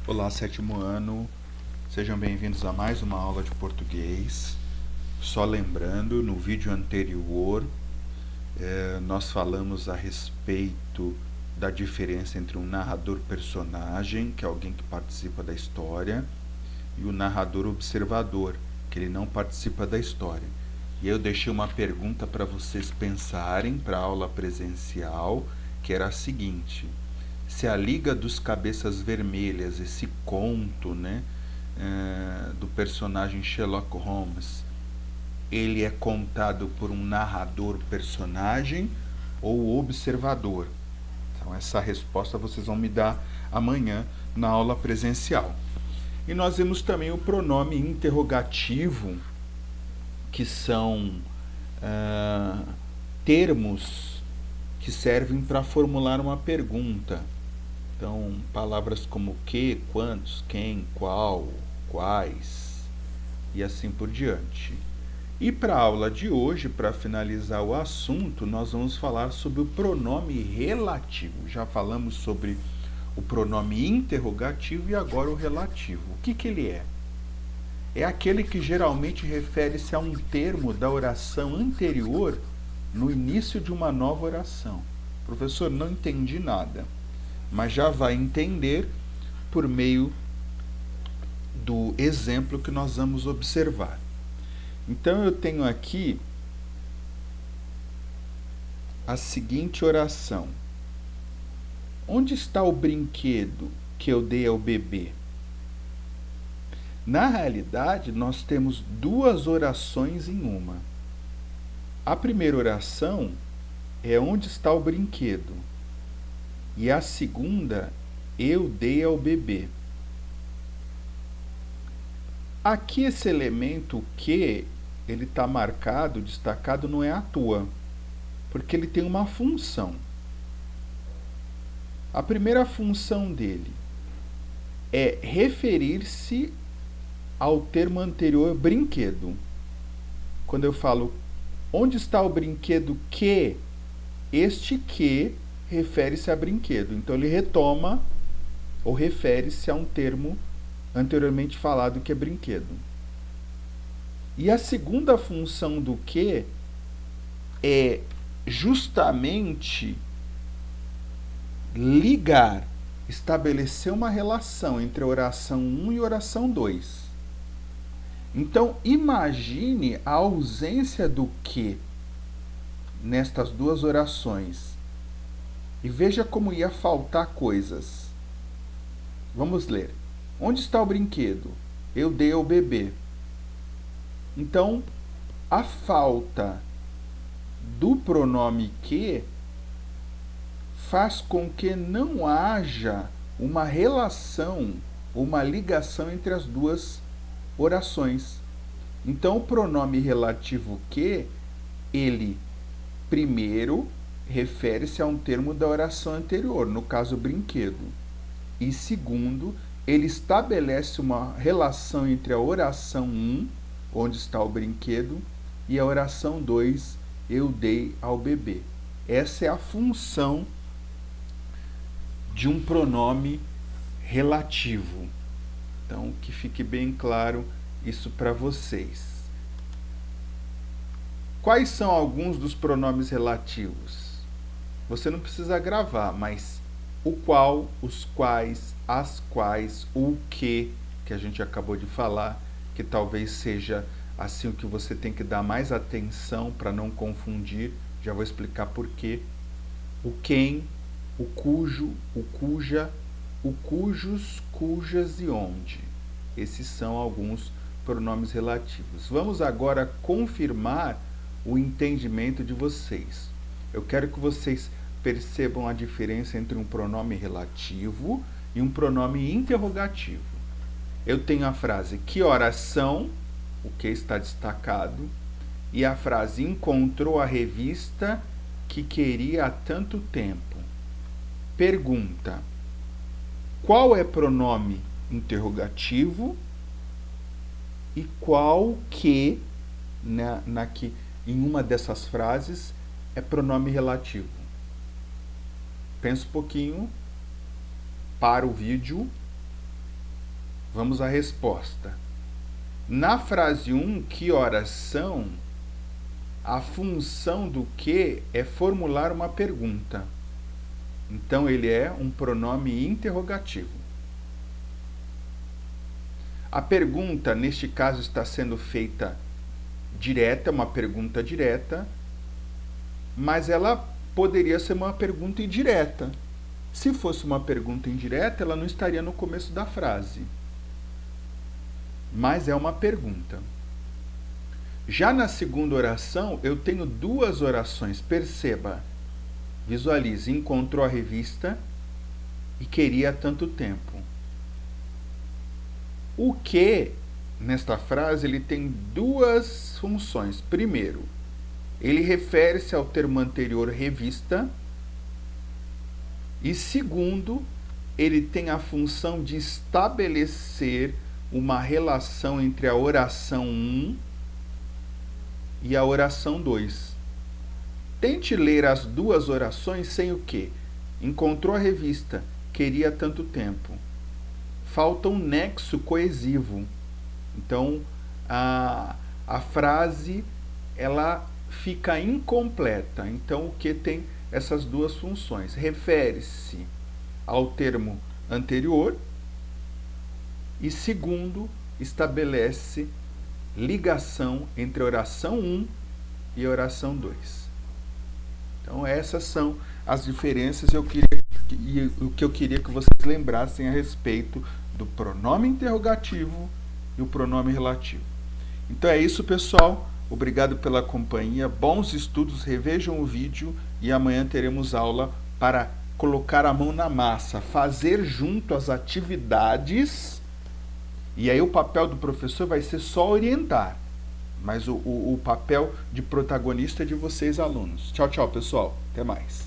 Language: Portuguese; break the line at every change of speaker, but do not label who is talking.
Olá, sétimo ano, sejam bem-vindos a mais uma aula de português. Só lembrando, no vídeo anterior nós falamos a respeito da diferença entre um narrador-personagem, que é alguém que participa da história, e o narrador-observador, que ele não participa da história. E eu deixei uma pergunta para vocês pensarem para a aula presencial, que era a seguinte: se a Liga dos Cabeças Vermelhas, esse conto, do personagem Sherlock Holmes, ele é contado por um narrador-personagem ou observador? Então, essa resposta vocês vão me dar amanhã na aula presencial. E nós vemos também o pronome interrogativo, que são termos que servem para formular uma pergunta. Então, palavras como que, quantos, quem, qual, quais e assim por diante. E para a aula de hoje, para finalizar o assunto, nós vamos falar sobre o pronome relativo. Já falamos sobre o pronome interrogativo e agora o relativo. O que ele é? É aquele que geralmente refere-se a um termo da oração anterior no início de uma nova oração. Professor, não entendi nada, mas já vai entender por meio do exemplo que nós vamos observar. Então eu tenho aqui a seguinte oração: onde está o brinquedo que eu dei ao bebê? Na realidade, nós temos duas orações em uma. A primeira oração é onde está o brinquedo, e a segunda, eu dei ao bebê. Aqui esse elemento que ele está marcado, destacado, não é à toa, porque ele tem uma função. A primeira função dele é referir-se ao termo anterior, brinquedo. Quando eu falo onde está o brinquedo que, este que refere-se a brinquedo. Então ele retoma ou refere-se a um termo anteriormente falado, que é brinquedo. E a segunda função do que é justamente ligar, estabelecer uma relação entre a oração 1 e a oração 2. Então, imagine a ausência do que nestas duas orações e veja como ia faltar coisas. Vamos ler. Onde está o brinquedo? Eu dei ao bebê. Então, a falta do pronome que faz com que não haja uma relação, uma ligação entre as duas orações. Então, o pronome relativo que, ele primeiro refere-se a um termo da oração anterior, no caso, brinquedo. E segundo, ele estabelece uma relação entre a oração 1, onde está o brinquedo, e a oração 2, eu dei ao bebê. Essa é a função de um pronome relativo. Então, que fique bem claro isso para vocês. Quais são alguns dos pronomes relativos? Você não precisa gravar, mas o qual, os quais, as quais, o que a gente acabou de falar, que talvez seja assim o que você tem que dar mais atenção para não confundir, já vou explicar por quê. O quem, o cujo, o cuja, o cujos, cujas e onde. Esses são alguns pronomes relativos. Vamos agora confirmar o entendimento de vocês. Eu quero que vocês percebam a diferença entre um pronome relativo e um pronome interrogativo. Eu tenho a frase que horas são, o que está destacado, e a frase encontrou a revista que queria há tanto tempo. Pergunta: qual é pronome interrogativo e qual que, em uma dessas frases, é pronome relativo? Pensa um pouquinho, para o vídeo Vamos à resposta. Na frase 1, que horas são? A função do que é formular uma pergunta. Então, ele é um pronome interrogativo. A pergunta, neste caso, está sendo feita direta, uma pergunta direta, mas ela poderia ser uma pergunta indireta. Se fosse uma pergunta indireta, ela não estaria no começo da frase. Mas é uma pergunta. Já na segunda oração, eu tenho duas orações. Perceba, visualize, encontrou a revista e queria tanto tempo. O que, nesta frase, ele tem duas funções. Primeiro, ele refere-se ao termo anterior, revista. E segundo, ele tem a função de estabelecer uma relação entre a oração 1 e a oração 2. Tente ler as duas orações sem o que? Encontrou a revista, queria tanto tempo. Falta um nexo coesivo. Então, a frase ela fica incompleta. Então, o que tem essas duas funções? Refere-se ao termo anterior e, segundo, estabelece ligação entre a oração 1 e a oração 2. Então, essas são as diferenças e o que eu queria que vocês lembrassem a respeito do pronome interrogativo e o pronome relativo. Então é isso, pessoal. Obrigado pela companhia. Bons estudos, revejam o vídeo e amanhã teremos aula para colocar a mão na massa, fazer junto as atividades. E aí o papel do professor vai ser só orientar, mas o papel de protagonista é de vocês, alunos. Tchau, tchau, pessoal. Até mais.